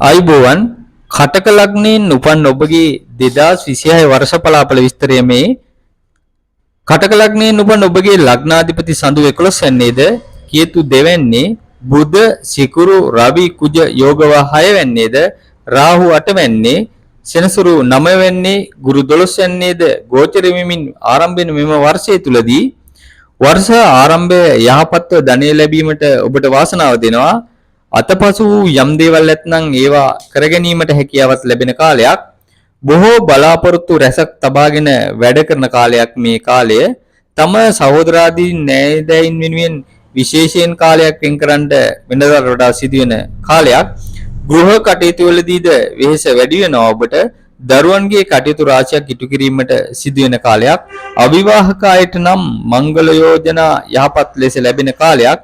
ආයුබෝවන් කටක ලග්නයෙන් උපන් ඔබගේ 2026 වර්ෂ පලාපල විස්තරය මේ කටක ලග්නයෙන් උපන් ඔබගේ ලග්නාධිපති සඳු 11 වෙන්නේද කේතු 2 වෙන්නේ බුධ සිකුරු රවි කුජ යෝගව 6 වෙන්නේද රාහු 8 වෙන්නේ සෙනසුරු 9 වෙන්නේ ගුරු 12 වෙන්නේද ගෝචර වෙමින් ආරම්භ වෙන මෙම වර්ෂය තුලදී වර්ෂ ආරම්භය යහපත්ව ධනෙ ලැබීමට ඔබට වාසනාව දෙනවා අතපසු යම් දේවල් නැත්නම් ඒවා කර ගැනීමට හැකියාවක් ලැබෙන කාලයක් බොහෝ බලාපොරොත්තු රැසක් තබාගෙන වැඩ කරන කාලයක් මේ කාලය තම සහෝදරාදී නෑදෑයින් වෙනුවෙන් විශේෂයෙන් කාලයක් වෙන් කරන්න වෙනදාට වඩා සිදුවෙන කාලයක් ගෘහ කටයුතු වලදීද වෙහෙස වැඩි වෙනවා ඔබට දරුවන්ගේ කටයුතු රාශියක් ඉටු කිරීමට සිදුවෙන කාලයක් අවිවාහක අයට නම් මංගල යෝජනා යහපත් ලෙස ලැබෙන කාලයක්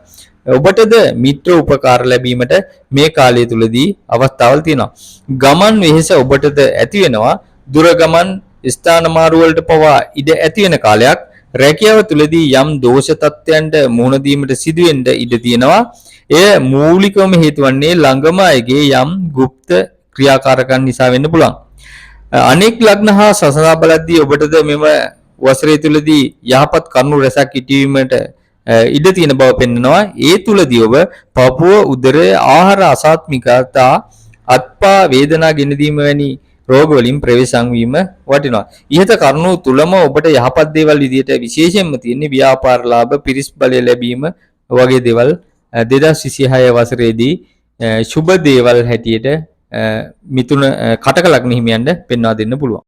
ඔබටද මිත්‍ර උපකාර ලැබීමට මේ කාලය තුලදී අවස්ථාවල් තියෙනවා. ගමන් වෙහෙස ඔබටද ඇති වෙනවා. දුර ගමන් ස්ථාන මාරු වලට පවා ඉඩ ඇති වෙන කාලයක්. රැකියාව තුලදී යම් දෝෂ තත්ත්වයන්ට මුහුණ දීමට සිදුවෙන්න ඉඩ තියෙනවා. එය මූලිකවම හේතු වන්නේ ළඟම අයගේ යම් গুপ্ত ක්‍රියාකාරකම් නිසා වෙන්න පුළුවන්. අනෙක් ලග්න හා සසඳා බලද්දී ඔබටද මෙම වසරේ තුලදී යහපත් කරුණු රැසක් ඉටීමට ඉඩ තියෙන බව පෙන්වනවා. ඒ තුලදී ඔබ පපුව උදරය ආහාර අසාත්මිකතා අත්පා වේදනා ගෙන දීම වැනි රෝග වලින් ප්‍රවේශම් වීම වටිනවා. ඉහත කරුණු තුලම ඔබට යහපත් දේවල් විදියට විශේෂයෙන්ම තියෙන්නේ ව්‍යාපාර ලාභ පිරිස් බලය ලැබීම වගේ දේවල් 2026 වසරේදී සුබ දේවල් හැටියට මිතුන කටක ලග්න හිමියන්ට පෙන්වා දෙන්න පුළුවන්.